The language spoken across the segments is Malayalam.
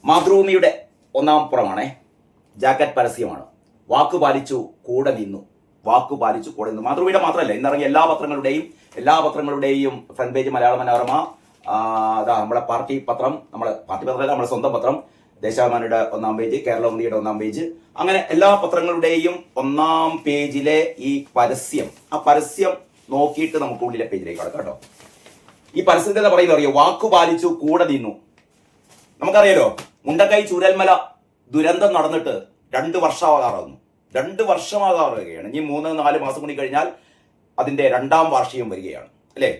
മാതൃഭൂമിയുടെ ഒന്നാം പുറമാണേ, ജാക്കറ്റ് പരസ്യമാണ്. വാക്കു പാലിച്ചു കൂടെ നിന്നു, വാക്കു പാലിച്ചു കൂടെ നിന്നു. മാതൃഭൂമിയുടെ മാത്രമല്ല, ഇന്നിറങ്ങിയ എല്ലാ പത്രങ്ങളുടെയും ഫ്രണ്ട് പേജ് മലയാള മനോരമ, നമ്മുടെ പാർട്ടി പത്രം, നമ്മുടെ സ്വന്തം പത്രം, ദേശാഭിമാനിയുടെ ഒന്നാം പേജ്, കേരളൗമുദിയുടെ ഒന്നാം പേജ്, അങ്ങനെ എല്ലാ പത്രങ്ങളുടെയും ഒന്നാം പേജിലെ ഈ പരസ്യം, ആ പരസ്യം നോക്കിയിട്ട് നമുക്ക് ഉള്ളിലെ പേജിലേക്ക് കടക്കാം കേട്ടോ. ഈ പരസ്യത്തിൽ എന്താ പറയുന്നത് അറിയോ? വാക്കു പാലിച്ചു കൂടെ നിന്നു. നമുക്കറിയാലോ, മുണ്ടക്കൈ ചൂരൽമല ദുരന്തം നടന്നിട്ട് 2 വർഷമാകാറാകുന്നു. 2 വർഷമാകാറുകയാണ്. ഇനി 3-4 മാസം കൂടി കഴിഞ്ഞാൽ അതിന്റെ 2ാം വാർഷികം വരികയാണ്, അല്ലേ?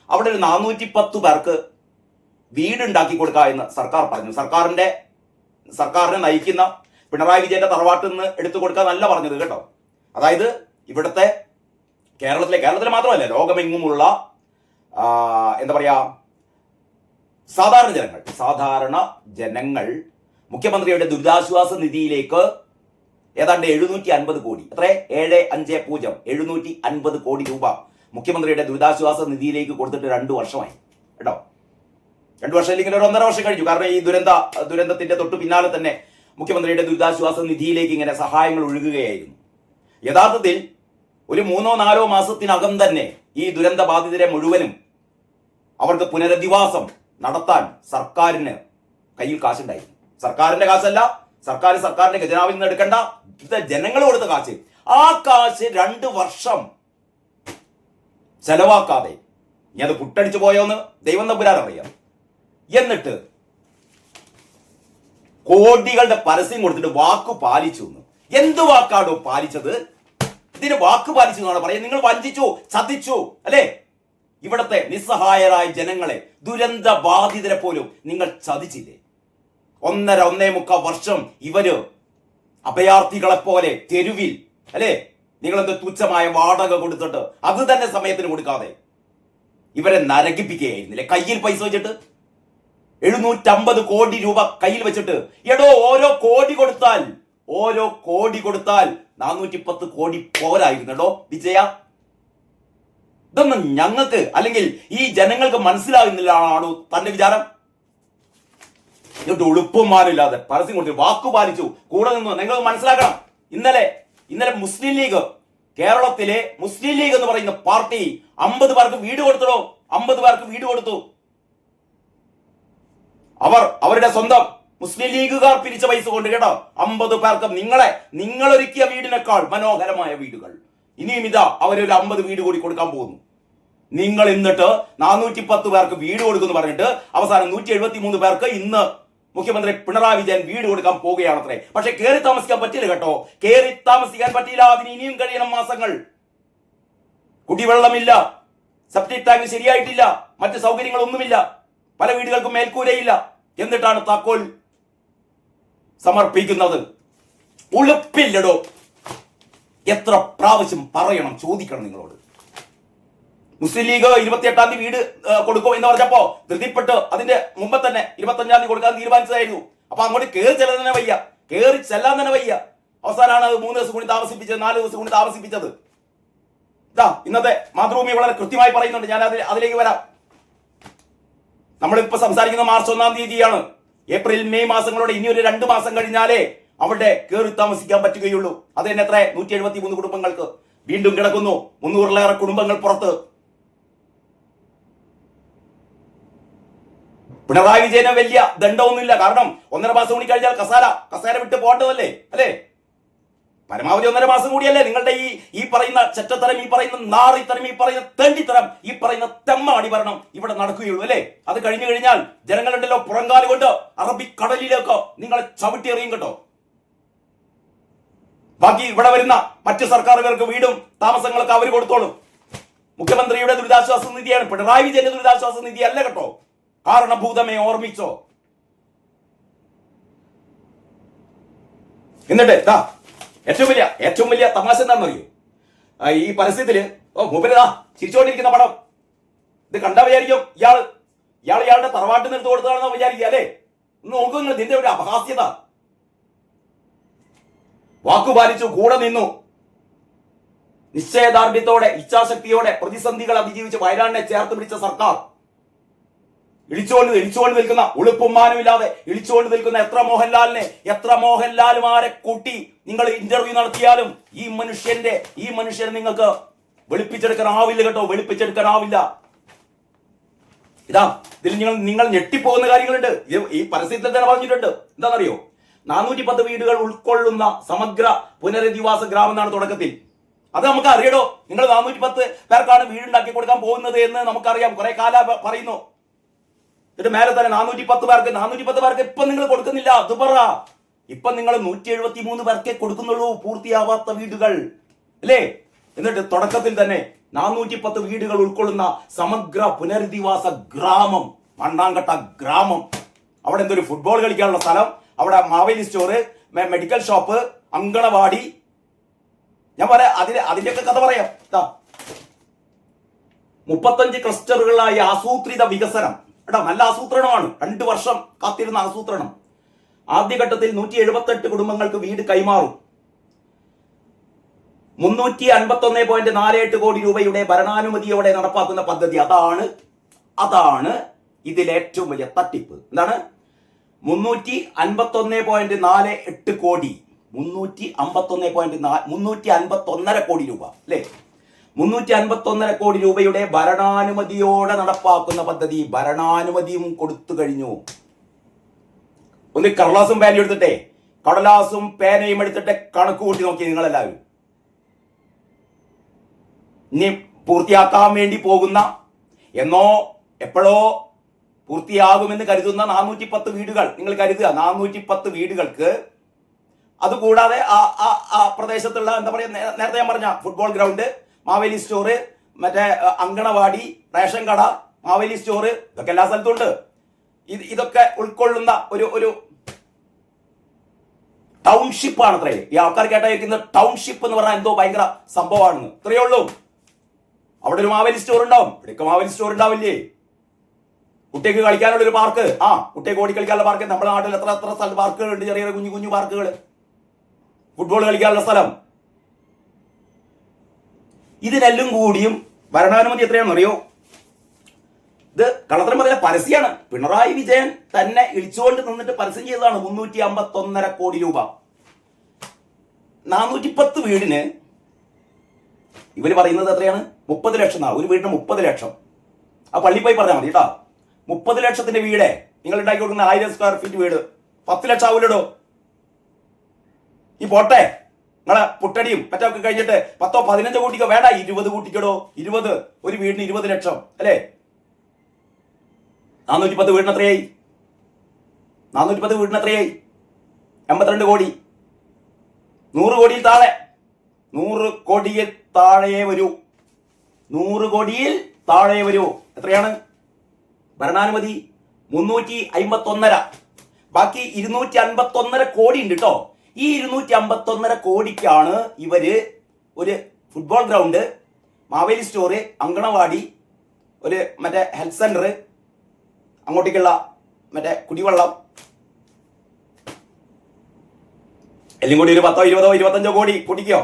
അവിടെ ഒരു 410 പേർക്ക് വീടുണ്ടാക്കി കൊടുക്കുക എന്ന് സർക്കാർ പറഞ്ഞു. സർക്കാരിനെ നയിക്കുന്ന പിണറായി വിജയന്റെ തറവാട്ടിൽ നിന്ന് എടുത്തു കൊടുക്കാന്നല്ല പറഞ്ഞത് കേട്ടോ. അതായത് ഇവിടുത്തെ കേരളത്തിലെ മാത്രമല്ല, ലോകമെങ്ങുമുള്ള എന്താ പറയാ, സാധാരണ ജനങ്ങൾ മുഖ്യമന്ത്രിയുടെ ദുരിതാശ്വാസ നിധിയിലേക്ക് ഏതാണ്ട് 750 കോടി, 750 കോടി രൂപ മുഖ്യമന്ത്രിയുടെ ദുരിതാശ്വാസ നിധിയിലേക്ക് കൊടുത്തിട്ട് 2 വർഷമായി കേട്ടോ. 2 വർഷം ഇല്ലെങ്കിൽ ഒരു 1.5 വർഷം കഴിഞ്ഞു. കാരണം ഈ ദുരന്തത്തിന്റെ തൊട്ടു പിന്നാലെ തന്നെ മുഖ്യമന്ത്രിയുടെ ദുരിതാശ്വാസ നിധിയിലേക്ക് ഇങ്ങനെ സഹായങ്ങൾ ഒഴുകുകയായിരുന്നു. യഥാർത്ഥത്തിൽ ഒരു 3-4 മാസത്തിനകം തന്നെ ഈ ദുരന്ത ബാധിതരെ മുഴുവനും അവർക്ക് പുനരധിവാസം നടത്താൻ സർക്കാരിന് കയ്യിൽ കാശുണ്ടായിരുന്നു. സർക്കാരിന്റെ കാശല്ല, സർക്കാരിന്റെ ഖജനാവിൽ നിന്ന് എടുക്കേണ്ട, ജനങ്ങൾ കൊടുത്ത കാശ്. ആ കാശ് 2 വർഷം ചെലവാക്കാതെ ഇനി അത് പുട്ടടിച്ചു പോയോന്ന് ദൈവം തമ്പുരാൻ അറിയാം. എന്നിട്ട് കോടികളുടെ പരസ്യം കൊടുത്തിട്ട് വാക്കു പാലിച്ചു. എന്ത് വാക്കാണോ പാലിച്ചത്? ഇതിന് വാക്ക് പാലിച്ചു എന്നാണ് പറയുന്നത്. നിങ്ങൾ വഞ്ചിച്ചു, ചതിച്ചു, അല്ലേ? ഇവിടത്തെ നിസ്സഹായരായ ജനങ്ങളെ, ദുരന്ത ബാധിതരെ പോലും നിങ്ങൾ ചതിച്ചില്ലേ? 1.5 വർഷം ഇവര് അഭയാർത്ഥികളെ പോലെ തെരുവിൽ, അല്ലേ? നിങ്ങളെന്ത് തുച്ഛമായ വാടക കൊടുത്തിട്ട് അത് തന്നെ സമയത്തിന് കൊടുക്കാതെ ഇവരെ നരകിപ്പിക്കുകയായിരുന്നില്ലേ? കയ്യിൽ പൈസ വെച്ചിട്ട് 750 കോടി രൂപ കയ്യിൽ വെച്ചിട്ട്, ഓരോ കോടി കൊടുത്താൽ 410 കോടി പോരായിരുന്നു വിജയ. ഇതൊന്നും ഞങ്ങൾക്ക് അല്ലെങ്കിൽ ഈ ജനങ്ങൾക്ക് മനസ്സിലാകുന്നില്ലാണോ തന്റെ വിചാരം? എന്നിട്ട് ഉളുപ്പുമാരില്ലാതെ പരസ്യം കൊണ്ട് വാക്കു പാലിച്ചു കൂടെ നിന്നു. നിങ്ങൾ മനസ്സിലാക്കണം, ഇന്നലെ മുസ്ലിം ലീഗ്, കേരളത്തിലെ മുസ്ലിം ലീഗ് എന്ന് പറയുന്ന പാർട്ടി 50 പേർക്ക് വീട് കൊടുത്തോ. 50 പേർക്ക് വീട് കൊടുത്തു. അവരുടെ സ്വന്തം മുസ്ലിം ലീഗുകാർ പിരിച്ച പൈസ കൊണ്ട് കേട്ടോ. 50 പേർക്ക് നിങ്ങളൊരുക്കിയ വീടിനേക്കാൾ മനോഹരമായ വീടുകൾ ഇനിയും ഇതാ അവരൊരു 50 വീട് കൂടി കൊടുക്കാൻ പോകുന്നു. നിങ്ങൾ എന്നിട്ട് 410 പേർക്ക് വീട് കൊടുക്കുമെന്ന് പറഞ്ഞിട്ട് അവസാനം 173 പേർക്ക് ഇന്ന് മുഖ്യമന്ത്രി പിണറായി വിജയൻ വീട് കൊടുക്കാൻ പോവുകയാണത്രേ. പക്ഷെ കയറി താമസിക്കാൻ പറ്റില്ല കേട്ടോ. കയറി താമസിക്കാൻ പറ്റില്ല. അതിന് ഇനിയും കഴിയണം മാസങ്ങൾ. കുടിവെള്ളമില്ല, സെപ്റ്റിക് ടാങ്ക് ശരിയായിട്ടില്ല, മറ്റ് സൗകര്യങ്ങളൊന്നുമില്ല, പല വീടുകൾക്കും മേൽക്കൂരയില്ല. എന്നിട്ടാണ് താക്കോൽ സമർപ്പിക്കുന്നത്. ഉളുപ്പില്ലടോ. എത്ര പ്രാവശ്യം പറയണം, ചോദിക്കണം നിങ്ങളോട്? മുസ്ലിം ലീഗ് 28-ാം തീയതി വീട് കൊടുക്കും എന്ന് പറഞ്ഞപ്പോ ധൃതിപ്പെട്ട് അതിന്റെ മുമ്പ് തന്നെ 25-ാം തീയതി കൊടുക്കാൻ തീരുമാനിച്ചതായിരുന്നു. അപ്പൊ അങ്ങോട്ട് കയറി ചെല്ലാൻ തന്നെ വയ്യ. അവസാനമാണ് 3 ദിവസം കൂടി താമസിപ്പിച്ചത്, 4 ദിവസം കൂടി താമസിപ്പിച്ചത്. ഇന്നത്തെ മാതൃഭൂമി വളരെ കൃത്യമായി പറയുന്നുണ്ട്. ഞാൻ അതിലേക്ക് വരാം. നമ്മളിപ്പോ സംസാരിക്കുന്ന മാർച്ച് 1-ാം തീയതിയാണ്. ഏപ്രിൽ മെയ് മാസങ്ങളോടെ ഇനി ഒരു 2 മാസം കഴിഞ്ഞാലേ അവിടെ കയറി താമസിക്കാൻ പറ്റുകയുള്ളൂ. അത് തന്നെ എത്ര? 173 കുടുംബങ്ങൾക്ക് വീണ്ടും കിടക്കുന്നു. 300-ലേറെ കുടുംബങ്ങൾ പുറത്ത്. പിണറായി വിജയന് വലിയ ദണ്ഡമൊന്നുമില്ല. കാരണം 1.5 മാസം കൂടി കഴിഞ്ഞാൽ കസേര വിട്ട് പോകേണ്ടതല്ലേ, അല്ലേ? പരമാവധി 1.5 മാസം കൂടിയല്ലേ നിങ്ങളുടെ ഈ പറയുന്ന ചെറ്റത്തരം, ഈ പറയുന്ന നാറിത്തരം, ഈ പറയുന്ന തെണ്ടിത്തരം, ഈ പറയുന്ന തെമ്മാടി ഭരണം ഇവിടെ നടക്കുകയുള്ളൂ, അല്ലേ? അത് കഴിഞ്ഞു കഴിഞ്ഞാൽ ജനങ്ങളുണ്ടല്ലോ പുറങ്കാല് കൊണ്ട് അറബിക്കടലിലേക്ക് നിങ്ങളെ ചവിട്ടിയെറിയും കേട്ടോ. ബാക്കി ഇവിടെ വരുന്ന മറ്റു സർക്കാരുകൾക്ക് വീടും താമസങ്ങളൊക്കെ അവർ കൊടുത്തോളും. മുഖ്യമന്ത്രിയുടെ ദുരിതാശ്വാസ നിധിയാണ്, പിണറായി വിജയന്റെ ദുരിതാശ്വാസ നിധി അല്ല കേട്ടോ. കാരണഭൂതമേ ഓർമ്മിച്ചോ. എന്നിട്ട് ഏറ്റവും വലിയ തമാശ എന്താണെന്നറിയോ? ഈ പരസ്യത്തില് മൂപ്പരതാ ചിരിച്ചുകൊണ്ടിരിക്കുന്ന പടം. ഇത് കണ്ടാ വിചാരിക്കും ഇയാളുടെ തറവാട്ടിൽ നിന്ന് എടുത്ത് കൊടുത്തതാണെന്ന് വിചാരിക്കുക, അല്ലേ? ഒന്ന് നോക്കൂ നിങ്ങൾ, ഇതിന്റെ ഒരു അപഹാസ്യത. വാക്കുപാലിച്ചു കൂടെ നിന്നു. നിശ്ചയദാർഢ്യത്തോടെ, ഇച്ഛാശക്തിയോടെ പ്രതിസന്ധികൾ അതിജീവിച്ച് വയനാടിനെ ചേർത്ത് പിടിച്ച സർക്കാർ ഇളിച്ചുകൊണ്ട് നിൽക്കുന്ന ഉളുപ്പുമാനുമില്ലാതെ ഇളിച്ചുകൊണ്ട് നിൽക്കുന്ന എത്ര മോഹൻലാലുമാരെ കൂട്ടി നിങ്ങൾ ഇന്റർവ്യൂ നടത്തിയാലും ഈ മനുഷ്യനെ നിങ്ങൾക്ക് വെളുപ്പിച്ചെടുക്കാനാവില്ല കേട്ടോ, വെളുപ്പിച്ചെടുക്കാനാവില്ല. ഇതാ ഇതിൽ നിങ്ങൾ ഞെട്ടിപ്പോകുന്ന കാര്യങ്ങളുണ്ട്. ഈ പരസ്യത്തിൽ തന്നെ പറഞ്ഞിട്ടുണ്ട്. എന്താണെന്നറിയോ? 410 വീടുകൾ ഉൾക്കൊള്ളുന്ന സമഗ്ര പുനരധിവാസ ഗ്രാമം എന്നാണ് തുടക്കത്തിൽ. അത് നമുക്ക് അറിയടോ. നിങ്ങൾ 410 പേർക്കാണ് വീടുണ്ടാക്കി കൊടുക്കാൻ പോകുന്നത് എന്ന് നമുക്കറിയാം. കുറെ കാലം പറയുന്നു. എന്നിട്ട് മേലെ തന്നെ 410 പേർക്ക് ഇപ്പൊ നിങ്ങൾ കൊടുക്കുന്നില്ല. അത് പറ. ഇപ്പൊ നിങ്ങൾ 173 പേർക്കേ കൊടുക്കുന്നുള്ളൂ പൂർത്തിയാവാത്ത വീടുകൾ, അല്ലേ? എന്നിട്ട് തുടക്കത്തിൽ തന്നെ 410 വീടുകൾ ഉൾക്കൊള്ളുന്ന സമഗ്ര പുനരധിവാസ ഗ്രാമം, മണ്ണാങ്കട്ട ഗ്രാമം. അവിടെ എന്തൊരു ഫുട്ബോൾ കളിക്കാനുള്ള സ്ഥലം, അവിടെ Maveli store, medical shop, anganwadi. ഞാൻ പറയാം, അതിന്റെയൊക്കെ കഥ പറയാം. 35 ക്ലസ്റ്ററുകളായി ആസൂത്രിത വികസനം. എടാ, നല്ല ആസൂത്രണമാണ്. 2 വർഷം കാത്തിരുന്ന ആസൂത്രണം. ആദ്യഘട്ടത്തിൽ 178 കുടുംബങ്ങൾക്ക് വീട് കൈമാറും. 351.48 കോടി രൂപയുടെ ഭരണാനുമതിയോടെ നടപ്പാക്കുന്ന പദ്ധതി. അതാണ് ഇതിലെ ഏറ്റവും വലിയ തട്ടിപ്പ്. എന്താണ്? 351.48 കോടി, 351.1 കോടി രൂപ, അല്ലേ? 351.5 കോടി രൂപയുടെ ഭരണാനുമതിയോടെ നടപ്പാക്കുന്ന പദ്ധതി. ഭരണാനുമതിയും കൊടുത്തു കഴിഞ്ഞു. ഒന്ന് കടലാസും പേനയും എടുത്തിട്ടെ, കടലാസും പേനയും എടുത്തിട്ട് കണക്ക് കൂട്ടി നോക്കി നിങ്ങളെല്ലാവരും. ഇനി പൂർത്തിയാക്കാൻ വേണ്ടി പോകുന്ന, എപ്പോഴോ പൂർത്തിയാകുമെന്ന് കരുതുന്ന 410 വീടുകൾ നിങ്ങൾ കരുതുക. 410 വീടുകൾക്ക്, അതുകൂടാതെ ആ പ്രദേശത്തുള്ള എന്താ പറയുക, നേരത്തെ ഞാൻ പറഞ്ഞ ഫുട്ബോൾ ഗ്രൗണ്ട്, മാവേലി സ്റ്റോറ്, മറ്റേ അങ്കണവാടി, റേഷൻ കട, മാവേലി സ്റ്റോറ്, ഇതൊക്കെ എല്ലാ സ്ഥലത്തും ഉണ്ട്. ഇതൊക്കെ ഉൾക്കൊള്ളുന്ന ഒരു ടൗൺഷിപ്പ് ആണ്. അത്രേ ഈ ആൾക്കാർ കേട്ടായിരിക്കുന്നത്. ടൗൺഷിപ്പ് എന്ന് പറഞ്ഞാൽ എന്തോ ഭയങ്കര സംഭവമാണെന്ന്. ഇത്രയേ ഉള്ളൂ. അവിടെ ഒരു മാവേലി സ്റ്റോർ ഉണ്ടാവും, ഇവിടെയൊക്കെ മാവേലി സ്റ്റോർ ഉണ്ടാവില്ലേ? കുട്ടിക്ക് കളിക്കാനുള്ള ഒരു പാർക്ക്, കുട്ടിക്ക് ഓടി കളിക്കാനുള്ള പാർക്ക്. നമ്മുടെ നാട്ടിൽ എത്ര സ്ഥലത്ത് പാർക്കുകൾ ഉണ്ട്, ചെറിയ കുഞ്ഞു പാർക്കുകൾ, ഫുട്ബോൾ കളിക്കാനുള്ള സ്ഥലം. ഇതിനെല്ലാം കൂടിയും ഭരണാനുമതി എത്രയാണെന്ന് അറിയോ? ഇത് കള്ളത്തരം പറഞ്ഞ പരസ്യമാണ്. പിണറായി വിജയൻ തന്നെ ഇളിച്ചുകൊണ്ട് നിന്നിട്ട് പരസ്യം ചെയ്തതാണ്. 351.5 കോടി രൂപ. 410 വീടിന് ഇവര് പറയുന്നത് എത്രയാണ്? 30 ലക്ഷം. ഒരു വീടിന് 30 ലക്ഷം. ആ പള്ളി പോയി പറഞ്ഞാൽ മതി കേട്ടോ. 30 ലക്ഷത്തിന്റെ വീട് നിങ്ങൾ ഉണ്ടാക്കി കൊടുക്കുന്ന 1000 സ്ക്വയർ ഫീറ്റ് വീട് 10 ലക്ഷം ആവൂലോ. ഈ പോട്ടെ, നിങ്ങളെ പുട്ടടിയും മറ്റൊക്കെ കഴിഞ്ഞിട്ട് 10-15 കോടിക്കോ വേണ്ട, 20 കൂട്ടിക്കടോ. 20 ഒരു വീടിന് 20 ലക്ഷം, അല്ലേ? 410 വീടിന് എത്രയായി? 410 വീടിന് എത്രയായി? 82 കോടി. 100 കോടിയിൽ താഴെ, 100 കോടിയിൽ താഴെ വരൂ. 100 കോടിയിൽ താഴെ വരൂ. എത്രയാണ് ഭരണാനുമതി? 351.5. ബാക്കി 251.5 കോടി ഉണ്ട് കേട്ടോ. ഈ 251.5 കോടിക്കാണ് ഇവര് ഒരു football ground, Maveli store, anganwadi, ഒരു മറ്റേ ഹെൽത്ത് സെന്റർ, അങ്ങോട്ടേക്കുള്ള മറ്റേ കുടിവെള്ളം, എല്ലാം കൂടി ഒരു 10-20-25 കോടി കൂട്ടിക്കോ.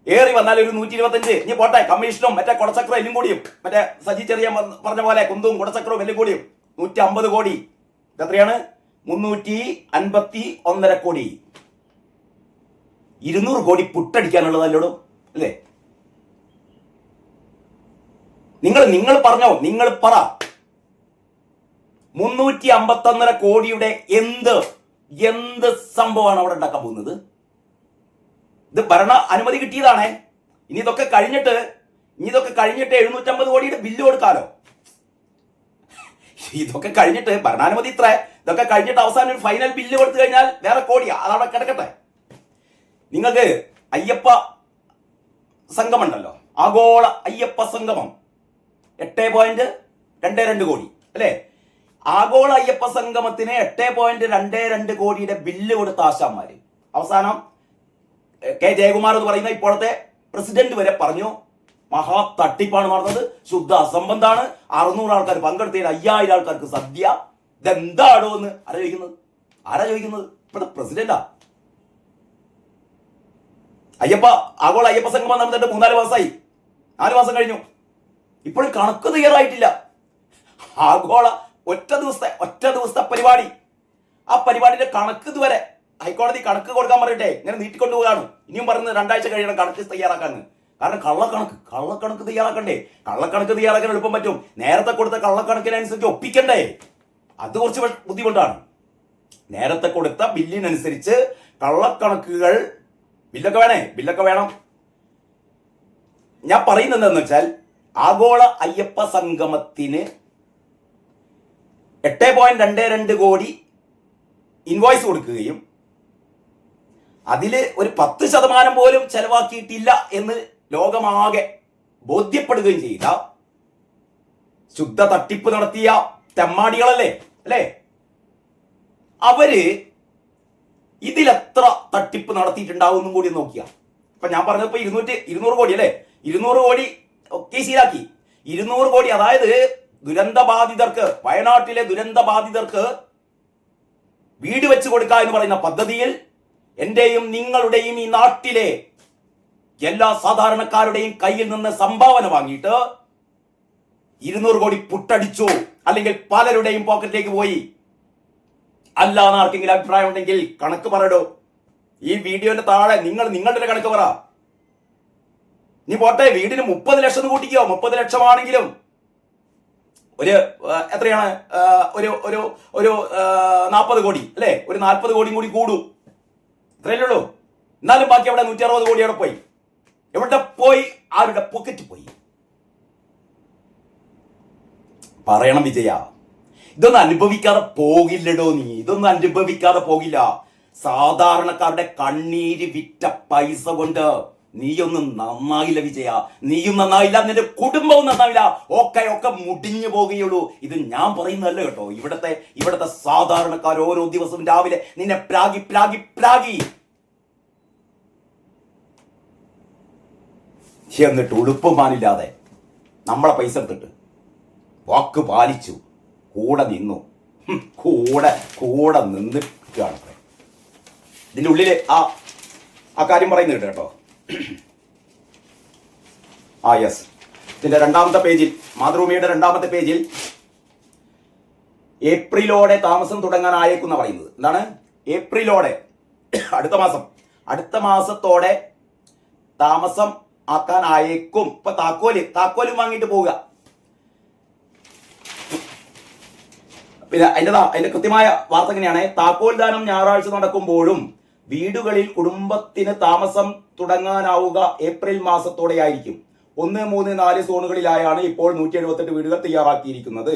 ഏറി വന്നാൽ ഒരു 125. ഇനി പോട്ടെ, കമ്മീഷനും മറ്റേ കുടച്ചക്രം എല്ലാം കൂടിയും, മറ്റേ സജി ചെറിയ പറഞ്ഞ പോലെ കുന്തും കുടച്ചക്രവും എല്ലാം കൂടിയും 150 കോടി. എത്രയാണ്? 351.5 കോടി. 200 കോടി പുട്ടടിക്കാനുള്ളതല്ലോടും, അല്ലേ? നിങ്ങൾ പറഞ്ഞോ, നിങ്ങൾ പറ. 351.5 കോടിയുടെ എന്ത് സംഭവമാണ് അവിടെ ഉണ്ടാക്കാൻ പോകുന്നത്? ഇത് ഭരണ അനുമതി കിട്ടിയതാണേ. ഇനി ഇതൊക്കെ കഴിഞ്ഞിട്ട് 750 കോടിയുടെ ബില്ല് കൊടുക്കാലോ. ഇതൊക്കെ കഴിഞ്ഞിട്ട് ഭരണാനുമതി ഇത്ര, ഇതൊക്കെ കഴിഞ്ഞിട്ട് അവസാനം ഒരു ഫൈനൽ ബില്ല് കൊടുത്തു കഴിഞ്ഞാൽ വേറെ കോടി അതവിടെ കിടക്കട്ടെ. നിങ്ങൾക്ക് അയ്യപ്പ സംഗമമുണ്ടല്ലോ, ആഗോള അയ്യപ്പ സംഗമം 8.22 കോടി, അല്ലേ? ആഗോള അയ്യപ്പ സംഗമത്തിന് 8.22 കോടിയുടെ ബില്ല് കൊടുത്ത ആശാന്മാര് അവസാനം കെ ജയകുമാർ എന്ന് പറയുന്ന ഇപ്പോഴത്തെ പ്രസിഡന്റ് വരെ പറഞ്ഞു മഹാ തട്ടിപ്പാണ് നടന്നത്, ശുദ്ധ അസംബന്ധാണ്. 600 ആൾക്കാർ പങ്കെടുത്തതിന് 5000 ആൾക്കാർക്ക് സദ്യ. ഇതെന്താണോ എന്ന് ആരാ ചോദിക്കുന്നത്? ഇപ്പോഴത്തെ പ്രസിഡന്റാ. ആഗോള അയ്യപ്പ സംഗമം നടന്നിട്ട് 3-4 മാസമായി, 4 മാസം കഴിഞ്ഞു. ഇപ്പോഴും കണക്ക് തയ്യാറായിട്ടില്ല. ആഗോള ഒറ്റ ദിവസത്തെ പരിപാടി. ആ പരിപാടിയുടെ കണക്ക് ഇതുവരെ ഹൈക്കോടതി കണക്ക് കൊടുക്കാൻ പറയട്ടെ, ഇങ്ങനെ നീട്ടിക്കൊണ്ടുപോകാണ്. ഇനിയും പറയുന്നത് 2 ആഴ്ച കഴിയണം കണക്ക് തയ്യാറാക്കാന്ന്. കാരണം കള്ളക്കണക്ക് തയ്യാറാക്കണ്ടേ? കള്ളക്കണക്ക് തയ്യാറാക്കാൻ എളുപ്പം പറ്റും. നേരത്തെ കൊടുത്ത കള്ളക്കണക്കിനനുസരിച്ച് ഒപ്പിക്കണ്ടേ? അത് കുറച്ച് ബുദ്ധിമുട്ടാണ്. നേരത്തെ കൊടുത്ത ബില്ലിനനുസരിച്ച് കള്ളക്കണക്കുകൾ ബില്ലൊക്കെ വേണം. ഞാൻ പറയുന്നത് എന്താണെന്ന് വെച്ചാൽ, ആഗോള അയ്യപ്പ സംഗമത്തിന് 8.22 കോടി ഇൻവോയ്സ് കൊടുക്കുകയും അതില് ഒരു 10% പോലും ചെലവാക്കിയിട്ടില്ല എന്ന് ലോകമാകെ ബോധ്യപ്പെടുകയും ചെയ്ത ശുദ്ധ തട്ടിപ്പ് നടത്തിയ തെമ്മാടികളല്ലേ അല്ലേ? അവര് ഇതിലെത്ര തട്ടിപ്പ് നടത്തിയിട്ടുണ്ടാവും കൂടി നോക്കിയാ. ഇപ്പൊ ഞാൻ പറഞ്ഞപ്പോ 200 കോടി അല്ലേ? 200 കോടി കേസിലാക്കി. 200 കോടി, അതായത് വയനാട്ടിലെ ദുരന്ത ബാധിതർക്ക് വീട് വെച്ച് കൊടുക്കുക എന്ന് പറയുന്ന പദ്ധതിയിൽ എന്റെയും നിങ്ങളുടെയും ഈ നാട്ടിലെ എല്ലാ സാധാരണക്കാരുടെയും കയ്യിൽ നിന്ന് സംഭാവന വാങ്ങിയിട്ട് 200 കോടി പുട്ടടിച്ചു. അല്ലെങ്കിൽ പലരുടെയും പോക്കറ്റിലേക്ക് പോയി. അല്ലാന്ന് ആർക്കെങ്കിലും അഭിപ്രായം ഉണ്ടെങ്കിൽ കണക്ക് പറയടോ. ഈ വീഡിയോന്റെ താഴെ നിങ്ങളുടെ കണക്ക് പറ. നീ പോട്ടെ, വീടിന് 30 ലക്ഷം കൂട്ടിക്കോ. 30 ലക്ഷമാണെങ്കിലും ഒരു എത്രയാണ്? ഒരു 40 കോടി അല്ലേ? ഒരു 40 കോടിയും കൂടി കൂടും. ഇത്രയല്ലേ ഉള്ളൂ. എന്നാലും ബാക്കി അവിടെ 160 കോടി അവിടെ പോയി. എവിടെ പോയി? ആരുടെ പോക്കറ്റ് പോയി? പറയണം വിജയ. ഇതൊന്നും അനുഭവിക്കാതെ പോകില്ലടോ നീ. ഇതൊന്നും അനുഭവിക്കാതെ പോകില്ല. സാധാരണക്കാരുടെ കണ്ണീര് വിറ്റ പൈസ കൊണ്ട് നീയൊന്നും നന്നായില്ല വിജയ. നീയും നന്നായില്ല, നിന്റെ കുടുംബവും നന്നായില്ല. ഒക്കെ മുടിഞ്ഞു പോകുകയുള്ളൂ. ഇത് ഞാൻ പറയുന്നതല്ല കേട്ടോ. ഇവിടത്തെ സാധാരണക്കാർ ഓരോ ദിവസവും രാവിലെ നിന്നെ പ്രാഗി എന്നിട്ട് ഉടുപ്പുമാനില്ലാതെ നമ്മളെ പൈസ എടുത്തിട്ട് വാക്ക് പാലിച്ചു കൂടെ നിന്നു. കൂടെ നിന്നിട്ടാണ് ഇതിൻ്റെ ഉള്ളില് ആ കാര്യം പറയുന്നത് കേട്ടോ. യെസ്, ഇതിന്റെ 2ാമത്തെ പേജിൽ, മാതൃഭൂമിയുടെ 2ാമത്തെ പേജിൽ ഏപ്രിലോടെ താമസം തുടങ്ങാനായേക്കുന്ന പറയുന്നത്. എന്താണ്? ഏപ്രിലോടെ, അടുത്ത മാസത്തോടെ താമസം ആക്കാനായേക്കും. ഇപ്പൊ താക്കോലും വാങ്ങിയിട്ട് പോവുക. പിന്നെ അതിന്റെ കൃത്യമായ വാർത്ത എങ്ങനെയാണ്? താക്കോൽ ദാനം ഞായറാഴ്ച നടക്കുമ്പോഴും വീടുകളിൽ കുടുംബത്തിന് താമസം തുടങ്ങാനാവുക ഏപ്രിൽ മാസത്തോടെയായിരിക്കും. 1, 3, 4 സോണുകളിലായാണ് ഇപ്പോൾ 178 വീടുകൾ തയ്യാറാക്കിയിരിക്കുന്നത്.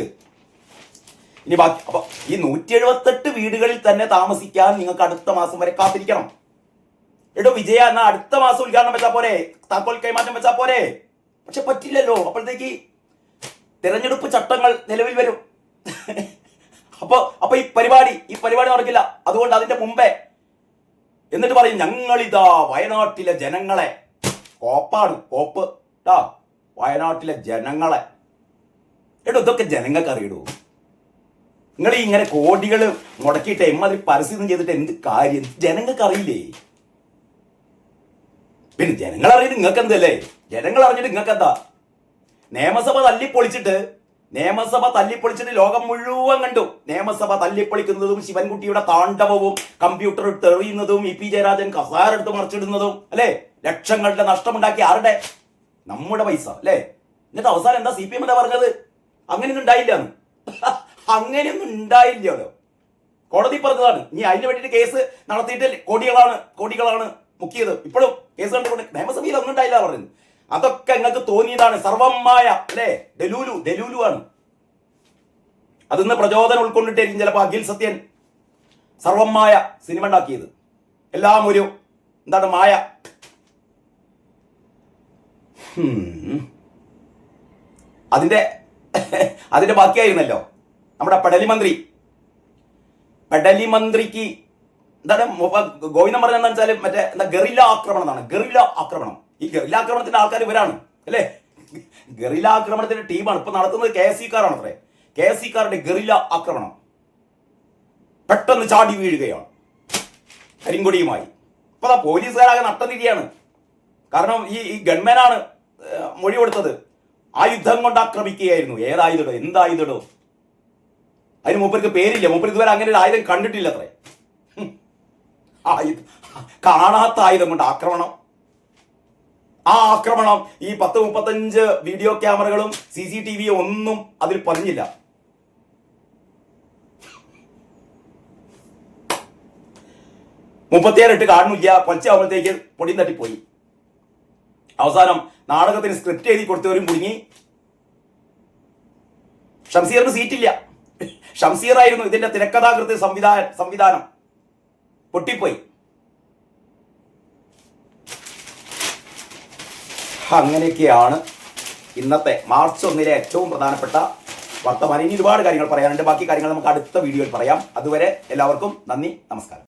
ഇനി ബാക്കി അപ്പൊ ഈ 178 വീടുകളിൽ തന്നെ താമസിക്കാൻ നിങ്ങൾക്ക് അടുത്ത മാസം വരെ കാത്തിരിക്കണം. എടോ വിജയ, എന്നാ അടുത്ത മാസം ഉദ്ഘാടനം വെച്ചാൽ പോരെ? താക്കോൽ കൈമാറ്റം വെച്ചാൽ പോരെ? പക്ഷെ പറ്റില്ലല്ലോ. അപ്പോഴത്തേക്ക് തെരഞ്ഞെടുപ്പ് ചട്ടങ്ങൾ നിലവിൽ വരും. അപ്പൊ ഈ പരിപാടി നടക്കില്ല. അതുകൊണ്ട് അതിന്റെ മുമ്പേ എന്നിട്ട് പറയും, ഞങ്ങളിതാ വയനാട്ടിലെ ജനങ്ങളെ, കോപ്പ് വയനാട്ടിലെ ജനങ്ങളെ. ഇതൊക്കെ ജനങ്ങൾക്ക് അറിയിടൂ. നിങ്ങൾ ഇങ്ങനെ കോടികൾ മുടക്കിയിട്ട് എമ്മാതിരി പരസ്യം ചെയ്തിട്ട് എന്ത് കാര്യം? ജനങ്ങൾക്ക് അറിയില്ലേ? പിന്നെ ജനങ്ങൾ അറിയത് നിങ്ങൾക്ക് എന്തല്ലേ? ജനങ്ങൾ അറിഞ്ഞിട്ട് നിങ്ങൾക്ക് എന്താ? നിയമസഭ തല്ലിപ്പൊളിച്ചിട്ട് ലോകം മുഴുവൻ കണ്ടു. നിയമസഭ തല്ലിപ്പൊളിക്കുന്നതും ശിവൻകുട്ടിയുടെ താണ്ഡവവും കമ്പ്യൂട്ടർ തെറിയുന്നതും ഇ പി ജയരാജൻ കസാരെടുത്ത് മറിച്ചിടുന്നതും അല്ലേ? ലക്ഷങ്ങളുടെ നഷ്ടമുണ്ടാക്കി. ആരുടെ? നമ്മുടെ പൈസ അല്ലേ? എന്നിട്ട് അവസാനം എന്താ CPM എന്താ പറഞ്ഞത്? അങ്ങനെയൊന്നും ഉണ്ടായില്ലല്ലോ. കോടതി പറഞ്ഞതാണ്. ഇനി അതിന് വേണ്ടിയിട്ട് കേസ് നടത്തിയിട്ട് കോടികളാണ് മുക്കിയത്. ഇപ്പോഴും കേസ് കണ്ടുകൊണ്ട് നിയമസഭയിൽ ഒന്നും ഉണ്ടായില്ല പറയുന്നത്. അതൊക്കെ നിങ്ങൾക്ക് തോന്നിയതാണ്. സർവമായ അല്ലേ? ഡെലൂലു ആണ്. അതിന്ന് പ്രചോദനം ഉൾക്കൊണ്ടിട്ടായിരിക്കും ചിലപ്പോൾ അഖിൽ സത്യൻ സർവമായ സിനിമ ഉണ്ടാക്കിയത്. എല്ലാം ഒരു മായ. അതിന്റെ ബാക്കിയായിരുന്നല്ലോ നമ്മുടെ പെടലി മന്ത്രിക്ക് എന്താണ് ഗോവിന്ദൻ പറഞ്ഞെന്ന് വെച്ചാൽ മറ്റേ ഗറില്ല ആക്രമണം എന്നാണ്. ഗറില്ല ആക്രമണം. ഈ ഗറില്ല ആക്രമണത്തിന്റെ ആൾക്കാർ ഇവരാണ് അല്ലേ? ഗറില്ല ആക്രമണത്തിന്റെ ടീമാണ് ഇപ്പൊ നടത്തുന്നത്. KSCക്കാരാണ് അത്രേ. KSCക്കാരുടെ ഗറില്ല ആക്രമണം പെട്ടെന്ന് ചാടി വീഴുകയാണ് കരിങ്കൊടിയുമായി. ഇപ്പൊ പോലീസുകാരാകെ നട്ടനിരിയാണ്. കാരണം ഈ ഗൺമാനാണ് മൊഴി കൊടുത്തത്. ആയുധം കൊണ്ട് ആക്രമിക്കുകയായിരുന്നു. ഏതായുധടോ? എന്തായുധടോ? അതിന് മൂപ്പർക്ക് പേരില്ല. മൂപ്പർ ഇതുവരെ അങ്ങനെ ഒരു ആയുധം കണ്ടിട്ടില്ല അത്രേ. കാണാത്ത ആയുധം കൊണ്ട് ആക്രമണം. ആ ആക്രമണം ഈ 10-35 വീഡിയോ ക്യാമറകളും CCTV ഒന്നും അതിൽ പതിഞ്ഞില്ല. മുപ്പത്തിയേറിട്ട് കാണുന്നില്ല. പൊളിച്ചാകുമ്പോഴത്തേക്ക് പൊടിയും തട്ടിപ്പോയി. അവസാനം നാടകത്തിന് സ്ക്രിപ്റ്റ് എഴുതി കൊടുത്തവരും കുടുങ്ങി. ഷംസീറിന് സീറ്റില്ല. ഷംസീറായിരുന്നു ഇതിന്റെ തിരക്കഥാകൃത്ത് സംവിധാനം. പൊട്ടിപ്പോയി. അങ്ങനെയൊക്കെയാണ് ഇന്നത്തെ മാർച്ച് 1 ഏറ്റവും പ്രധാനപ്പെട്ട വർത്തമാനം. ഇനി ഒരുപാട് കാര്യങ്ങൾ പറയാനുണ്ട്. ബാക്കി കാര്യങ്ങൾ നമുക്ക് അടുത്ത വീഡിയോയിൽ പറയാം. അതുവരെ എല്ലാവർക്കും നന്ദി, നമസ്കാരം.